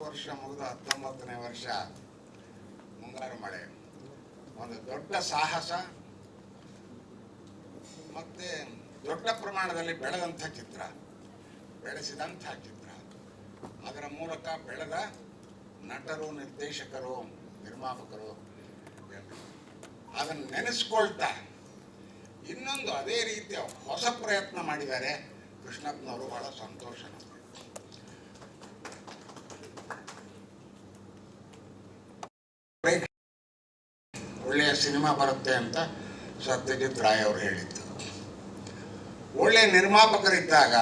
ವರ್ಷ ಮುಗಿದು 19ನೇ ವರ್ಷ ಮುಂಗಾರು ಮಳೆ ಒಂದು ದೊಡ್ಡ ಸಾಹಸ ಮತ್ತೆ ದೊಡ್ಡ ಪ್ರಮಾಣದಲ್ಲಿ ಬೆಳೆಸಿದಂಥ ಚಿತ್ರ. ಅದರ ಮೂಲಕ ಬೆಳೆದ ನಟರು, ನಿರ್ದೇಶಕರು, ನಿರ್ಮಾಪಕರು ಅದನ್ನು ನೆನೆಸ್ಕೊಳ್ತಾ ಇನ್ನೊಂದು ಅದೇ ರೀತಿಯ ಹೊಸ ಪ್ರಯತ್ನ ಮಾಡಿದ್ದಾರೆ ಕೃಷ್ಣಪ್ಪನವರು. ಬಹಳ ಸಂತೋಷ. ಒಳ್ಳೆಯ ಸಿನಿಮಾ ಬರುತ್ತೆ ಅಂತ ಸತ್ಯಜಿತ್ ರಾಯ್ ಅವರು ಹೇಳಿದ್ದು. ಒಳ್ಳೆಯ ನಿರ್ಮಾಪಕರಿದ್ದಾಗ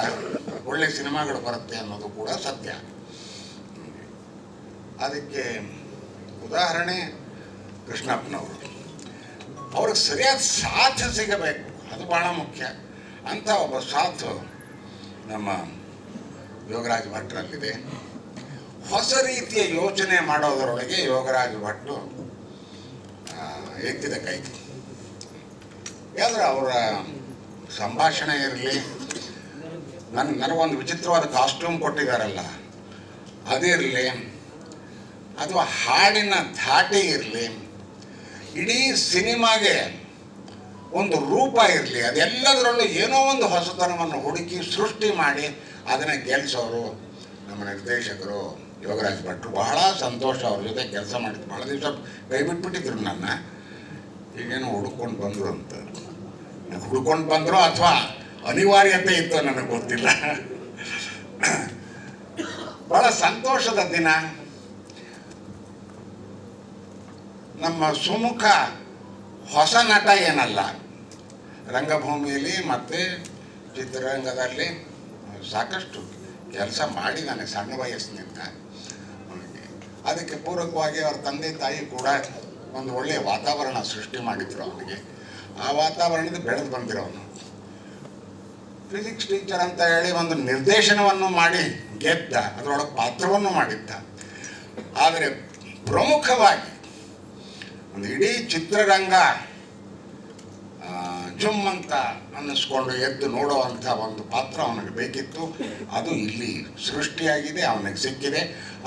ಒಳ್ಳೆ ಸಿನಿಮಾಗಳು ಬರುತ್ತೆ ಅನ್ನೋದು ಕೂಡ ಸತ್ಯ. ಅದಕ್ಕೆ ಉದಾಹರಣೆ ಕೃಷ್ಣಪ್ಪನವರು. ಅವ್ರಿಗೆ ಸರಿಯಾದ ಸಾಥ್ ಸಿಗಬೇಕು, ಅದು ಬಹಳ ಮುಖ್ಯ. ಅಂತ ಒಬ್ಬ ಸಾಥ್ ನಮ್ಮ ಯೋಗರಾಜ್ ಭಟ್ರಲ್ಲಿದೆ. ಹೊಸ ರೀತಿಯ ಯೋಚನೆ ಮಾಡೋದರೊಳಗೆ ಯೋಗರಾಜ್ ಭಟ್ರು ಎತ್ತಿದ ಕೈ. ಯಾವ್ದಾರ ಅವರ ಸಂಭಾಷಣೆ ಇರಲಿ, ನನಗೊಂದು ವಿಚಿತ್ರವಾದ ಕಾಸ್ಟ್ಯೂಮ್ ಕೊಟ್ಟಿದ್ದಾರಲ್ಲ ಅದಿರಲಿ, ಅಥವಾ ಹಾಡಿನ ಧಾಟಿ ಇರಲಿ, ಇಡೀ ಸಿನಿಮಾಗೆ ಒಂದು ರೂಪ ಇರಲಿ, ಅದೆಲ್ಲದರಲ್ಲೂ ಏನೋ ಒಂದು ಹೊಸತನವನ್ನು ಹುಡುಕಿ ಸೃಷ್ಟಿ ಮಾಡಿ ಅದನ್ನು ಗೆಲ್ಲಿಸೋರು ನಮ್ಮ ನಿರ್ದೇಶಕರು ಯೋಗರಾಜ್ ಭಟ್ರು. ಬಹಳ ಸಂತೋಷ ಅವ್ರ ಜೊತೆ ಕೆಲಸ ಮಾಡಿದ್ದು. ಬಹಳ ದಿವಸ ಕೈ ಬಿಟ್ಬಿಟ್ಟಿದ್ರು ನನ್ನ. ಈಗೇನೋ ಹುಡ್ಕೊಂಡು ಬಂದರು ಅಂತ. ಹುಡ್ಕೊಂಡು ಬಂದರು ಅಥವಾ ಅನಿವಾರ್ಯತೆ ಇತ್ತು ನನಗೆ ಗೊತ್ತಿಲ್ಲ. ಬಹಳ ಸಂತೋಷದ ದಿನ. ನಮ್ಮ ಸುಮುಖ ಹೊಸ ನಟ ಏನಲ್ಲ, ರಂಗಭೂಮಿಯಲ್ಲಿ ಮತ್ತು ಚಿತ್ರರಂಗದಲ್ಲಿ ಸಾಕಷ್ಟು ಕೆಲಸ ಮಾಡಿದ್ದಾನೆ ಸಣ್ಣ ವಯಸ್ಸಿನಿಂದ. ಅದಕ್ಕೆ ಪೂರಕವಾಗಿ ಅವ್ರ ತಂದೆ ತಾಯಿ ಕೂಡ ಒಂದು ಒಳ್ಳೆಯ ವಾತಾವರಣ ಸೃಷ್ಟಿ ಮಾಡಿದ್ರು ಅವನಿಗೆ. ಆ ವಾತಾವರಣದಿಂದ ಬೆಳೆದು ಬಂದಿರೋನು. ಫಿಸಿಕ್ಸ್ ಟೀಚರ್ ಅಂತ ಹೇಳಿ ಒಂದು ನಿರ್ದೇಶನವನ್ನು ಮಾಡಿ ಗೆದ್ದ, ಅದರೊಳಗೆ ಪಾತ್ರವನ್ನು ಮಾಡಿದ್ದ. ಆದರೆ ಪ್ರಮುಖವಾಗಿ ಒಂದು ಇಡೀ ಚಿತ್ರರಂಗ ಜುಮ್ ಅಂತ ಅನ್ನಿಸ್ಕೊಂಡು ಎದ್ದು ನೋಡುವಂಥ ಒಂದು ಪಾತ್ರ ಅವನಿಗೆ ಬೇಕಿತ್ತು. ಅದು ಇಲ್ಲಿ ಸೃಷ್ಟಿಯಾಗಿದೆ, ಅವನಿಗೆ ಸಿಕ್ಕಿದೆ.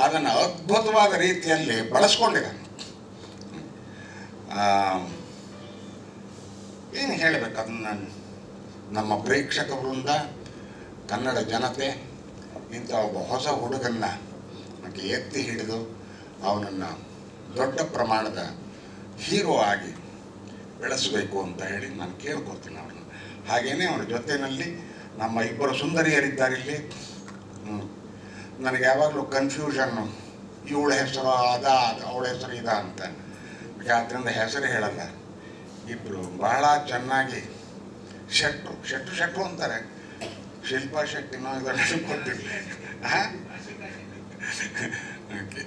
ಅದನ್ನು ಅದ್ಭುತವಾದ ರೀತಿಯಲ್ಲಿ ಬಳಸ್ಕೊಂಡಿದ್ದಾನೆ. ಏನು ಹೇಳಬೇಕು ಅದನ್ನು ನಮ್ಮ ಪ್ರೇಕ್ಷಕ ವೃಂದ, ಕನ್ನಡ ಜನತೆ ಇಂಥ ಒಬ್ಬ ಹೊಸ ಹುಡುಗನ್ನ ಎತ್ತಿ ಹಿಡಿದು ಅವನನ್ನು ದೊಡ್ಡ ಪ್ರಮಾಣದ ಹೀರೋ ಆಗಿ ಬೆಳೆಸಬೇಕು ಅಂತ ಹೇಳಿ ನಾನು ಕೇಳ್ಕೊಳ್ತೀನಿ ಅವ್ರನ್ನ. ಹಾಗೇನೆ ಅವ್ರ ಜೊತೆಯಲ್ಲಿ ನಮ್ಮ ಇಬ್ಬರು ಸುಂದರಿಯರಿದ್ದಾರೆ ಇಲ್ಲಿ. ನನಗೆ ಯಾವಾಗಲೂ ಕನ್ಫ್ಯೂಷನ್ನು, ಇವಳ ಹೆಸರು ಅವಳ ಹೆಸರು ಇದ ಅಂತ. ಆದ್ದರಿಂದ ಹೆಸರು ಹೇಳಲ್ಲ. ಇಬ್ಬರು ಬಹಳ ಚೆನ್ನಾಗಿ ಶೆಟ್ರು ಅಂತಾರೆ. ಶಿಲ್ಪಾ ಶೆಟ್ಟಿನೋ ಇದನ್ನು ಕೊಟ್ಟಿಲ್ಲ. ಓಕೆ,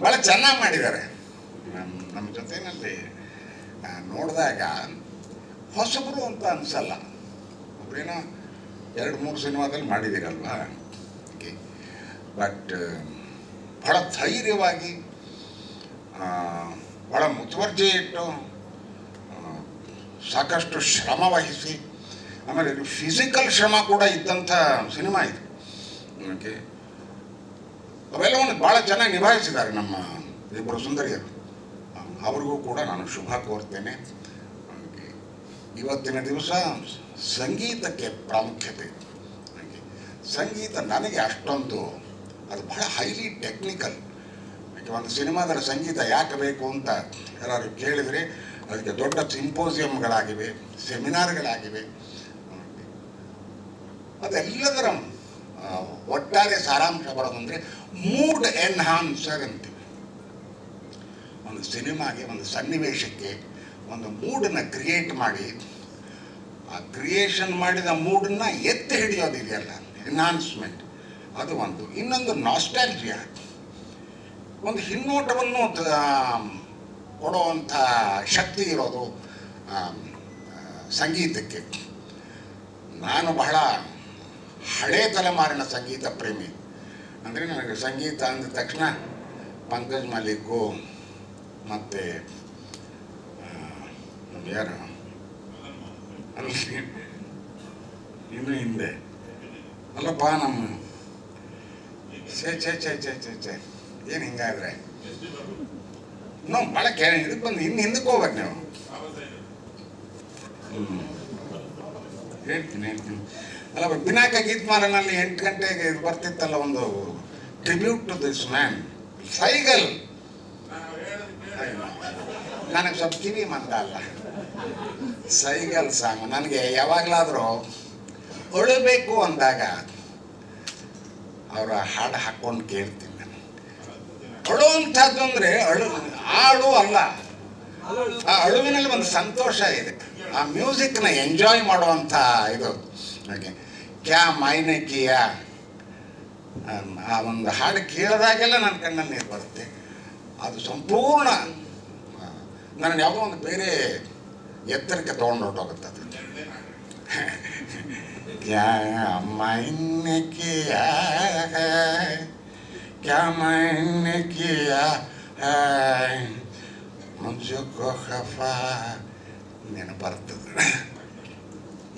ಭಾಳ ಚೆನ್ನಾಗಿ ಮಾಡಿದ್ದಾರೆ. ನಮ್ಮ ಜೊತೆಯಲ್ಲಿ ನೋಡಿದಾಗ ಹೊಸಬರು ಅಂತ ಅನಿಸಲ್ಲ. ಒಬ್ಬರೇನೋ 2-3 ಸಿನಿಮಾದಲ್ಲಿ ಮಾಡಿದ್ದೀರಲ್ವಾ. ಬಟ್ ಭಾಳ ಧೈರ್ಯವಾಗಿ, ಭಾಳ ಮುತುವರ್ಜಿ ಇಟ್ಟು, ಸಾಕಷ್ಟು ಶ್ರಮ ವಹಿಸಿ, ಆಮೇಲೆ ಇದು ಫಿಸಿಕಲ್ ಶ್ರಮ ಕೂಡ ಇದ್ದಂಥ ಸಿನಿಮಾ ಇದು. ಓಕೆ, ಅವೆಲ್ಲವನ್ನು ಭಾಳ ಚೆನ್ನಾಗಿ ನಿಭಾಯಿಸಿದ್ದಾರೆ ನಮ್ಮ ಇಬ್ಬರು ಸುಂದರಿಯರು. ಅವ್ರಿಗೂ ಕೂಡ ನಾನು ಶುಭ ಕೋರ್ತೇನೆ. ಇವತ್ತಿನ ದಿವಸ ಸಂಗೀತಕ್ಕೆ ಪ್ರಾಮುಖ್ಯತೆ. ಸಂಗೀತ ನನಗೆ ಅಷ್ಟೊಂದು, ಅದು ಬಹಳ ಹೈಲಿ ಟೆಕ್ನಿಕಲ್. ಒಂದು ಸಿನಿಮಾದಲ್ಲಿ ಸಂಗೀತ ಯಾಕೆ ಬೇಕು ಅಂತ ಯಾರು ಕೇಳಿದರೆ ಅದಕ್ಕೆ ದೊಡ್ಡ ಸಿಂಪೋಸಿಯಂಗಳಾಗಿವೆ, ಸೆಮಿನಾರ್ಗಳಾಗಿವೆ. ಅದೆಲ್ಲದರ ಒಟ್ಟಾರೆ ಸಾರಾಂಶ ಬರೋದಂದರೆ ಮೂಡ್ ಎನ್ಹಾನ್ಸರ್ ಅಂತೀವಿ. ಒಂದು ಸಿನಿಮಾಗೆ, ಒಂದು ಸನ್ನಿವೇಶಕ್ಕೆ ಒಂದು ಮೂಡನ್ನು ಕ್ರಿಯೇಟ್ ಮಾಡಿ, ಆ ಕ್ರಿಯೇಷನ್ ಮಾಡಿದ ಮೂಡನ್ನು ಎತ್ತಿ ಹಿಡಿಯೋದಿದೆಯಲ್ಲ, ಎನ್ಹಾನ್ಸ್ಮೆಂಟ್, ಅದು ಒಂದು. ಇನ್ನೊಂದು ನಾಸ್ಟಾಲ್ಜಿಯಾ, ಒಂದು ಹಿನ್ನೋಟವನ್ನು ಕೊಡುವಂಥ ಶಕ್ತಿ ಇರೋದು ಸಂಗೀತಕ್ಕೆ. ನಾನು ಬಹಳ ಹಳೇ ತಲೆಮಾರಿನ ಸಂಗೀತ ಪ್ರೇಮಿ. ಅಂದರೆ ನನಗೆ ಸಂಗೀತ ಅಂದ ತಕ್ಷಣ ಪಂಕಜ್ ಮಲ್ಲಿಕು ಮತ್ತು ಯಾರು ಇನ್ನು ಹಿಂದೆ ಅಲ್ಲಪ್ಪ, ನಮ್ಮ ಛೇ ಏನು ಹಿಂಗಾದ್ರೆ ನಾವು ಭಾಳ ಇದಕ್ಕೆ ಬಂದು ಇನ್ನು ಹಿಂದಕ್ಕೆ ಹೋಗ್ಬೇಕು ನೀವು. ಹೇಳ್ತೀನಿ ಅಲ್ಲ, ಪಿನಾಕ ಗೀತ್ಮಾಲನಲ್ಲಿ 8 ಗಂಟೆಗೆ ಇದು ಬರ್ತಿತ್ತಲ್ಲ, ಒಂದು tribute to this man Saigal. ನನಗೆ ಸ್ವಲ್ಪ ಕಿವಿ ಮಂದ ಅಲ್ಲ, ಸೈಗಲ್ ಸಾಂಗ್ ನನಗೆ ಯಾವಾಗಲಾದರೂ ಅಳಬೇಕು ಅಂದಾಗ ಅವರ ಹಾಡು ಹಾಕ್ಕೊಂಡು ಕೇಳ್ತೀನಿ ನಾನು. ಅಳುವಂಥದ್ದು ಅಂದರೆ ಹಾಡು ಅಲ್ಲ, ಆ ಅಳುವಿನಲ್ಲಿ ಒಂದು ಸಂತೋಷ ಇದೆ, ಆ ಮ್ಯೂಸಿಕ್ನ ಎಂಜಾಯ್ ಮಾಡುವಂಥ ಇದು. ಹಾಗೆ ಕ್ಯಾ ಮೈನೆ ಕಿಯಾ ಆ ಒಂದು ಹಾಡು ಕೇಳಿದಾಗೆಲ್ಲ ನನ್ನ ಕಣ್ಣಲ್ಲಿ ನೀರು ಬರುತ್ತೆ. ಅದು ಸಂಪೂರ್ಣ ನನ್ನ ಯಾವುದೋ ಒಂದು ಬೇರೆ ಎತ್ತರಕ್ಕೆ ತೊಗೊಂಡೊಟ್ಟೋಗುತ್ತೆ ಅದು. ಕ್ಯಾ ಮೈನೆ ಕಿಯಾ ಕ್ಯಾ ಮೈನೆ ಕಿಯಾ ಮುಜುಕೋ ಖಫಾ ನೆನಪರ್ತದೆ.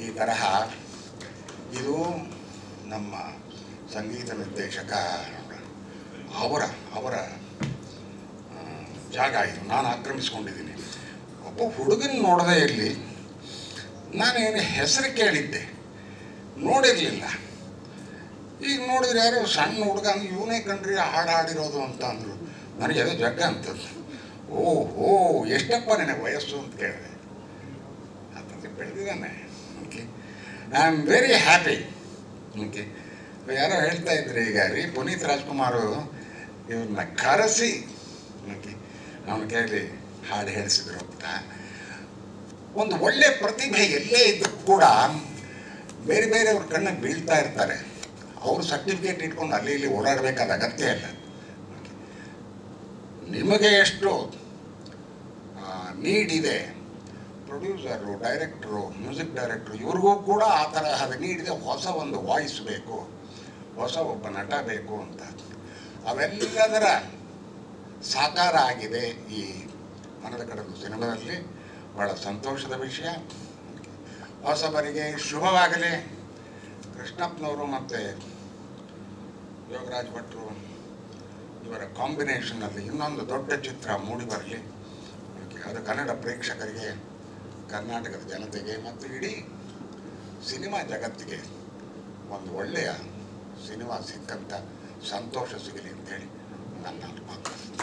ಈ ತರಹ ಇದು ನಮ್ಮ ಸಂಗೀತ ನಿರ್ದೇಶಕ ಅವರ ಜಾಗ ಇದು. ನಾನು ಆಕ್ರಮಿಸ್ಕೊಂಡಿದ್ದೀನಿ. ಒಬ್ಬ ಹುಡುಗನ ನೋಡದೇ ಇರಲಿ, ನಾನೇನು ಹೆಸರು ಕೇಳಿದ್ದೆ, ನೋಡಿರಲಿಲ್ಲ. ಈಗ ನೋಡಿದ್ರೆ ಯಾರೋ ಸಣ್ಣ ಹುಡುಗ ಅಂದ್ರೆ ಇವನೇ ಕಣ್ರಿ ಹಾಡು ಹಾಡಿರೋದು ಅಂತ ಅಂದರು. ನನಗೆ ಅದು ಜಗ್ಗ ಅಂತದ್ದು. ಓ ಎಷ್ಟಪ್ಪ ನಿನಗೆ ವಯಸ್ಸು ಅಂತ ಕೇಳಿದೆ. ಅಂತಂದ್ರೆ ಬೆಳೆದಿದ್ದಾನೆ. Okay, I am very happy. Okay, ಯಾರೋ ಹೇಳ್ತಾ ಇದ್ರು ಈಗ ಪುನೀತ್ ರಾಜ್ಕುಮಾರ್ ಇವ್ರನ್ನ ಕರೆಸಿ ಓಕೆ ಅವನ ಕೈಲಿ ಹಾಡು ಹೇಳಿಸಿದ್ರು ಅಂತ. ಒಂದು ಒಳ್ಳೆ ಪ್ರತಿಭೆ ಎಲ್ಲೇ ಇದ್ರೂ ಕೂಡ ಬೇರೆ ಬೇರೆಯವ್ರ ಕಣ್ಣಿಗೆ ಬೀಳ್ತಾ ಇರ್ತಾರೆ. ಅವರು ಸರ್ಟಿಫಿಕೇಟ್ ಇಟ್ಕೊಂಡು ಅಲ್ಲಿ ಇಲ್ಲಿ ಓಡಾಡಬೇಕಾದ ಅಗತ್ಯ ಇಲ್ಲ. ನಿಮಗೆ ಎಷ್ಟು ನೀಡ್ ಇದೆ, ಪ್ರೊಡ್ಯೂಸರು, ಡೈರೆಕ್ಟ್ರು, ಮ್ಯೂಸಿಕ್ ಡೈರೆಕ್ಟ್ರು, ಇವ್ರಿಗೂ ಕೂಡ ಆ ತರಹದ ನೀಡ್ ಇದೆ. ಹೊಸ ಒಂದು ವಾಯ್ಸ್ ಬೇಕು, ಹೊಸ ಒಬ್ಬ ನಟ ಬೇಕು ಅಂತ. ಅವೆಲ್ಲದರ ಸಾಕಾರ ಆಗಿದೆ ಈ ಮನದ ಕಡಲು ಸಿನಿಮಾದಲ್ಲಿ. ಭಾಳ ಸಂತೋಷದ ವಿಷಯ. ಹೊಸಬರಿಗೆ ಶುಭವಾಗಲಿ. ಕೃಷ್ಣಪ್ಪನವರು ಮತ್ತು ಯೋಗರಾಜ್ ಭಟ್ರು ಇವರ ಕಾಂಬಿನೇಷನಲ್ಲಿ ಇನ್ನೊಂದು ದೊಡ್ಡ ಚಿತ್ರ ಮೂಡಿ ಬರಲಿ. ಅದು ಕನ್ನಡ ಪ್ರೇಕ್ಷಕರಿಗೆ, ಕರ್ನಾಟಕದ ಜನತೆಗೆ ಮತ್ತು ಇಡೀ ಸಿನಿಮಾ ಜಗತ್ತಿಗೆ ಒಂದು ಒಳ್ಳೆಯ ಸಿನಿಮಾ ಸಿಕ್ಕಂಥ ಸಂತೋಷ ಸಿಗಲಿ ಅಂತೇಳಿ ನನ್ನ ಮಾತು.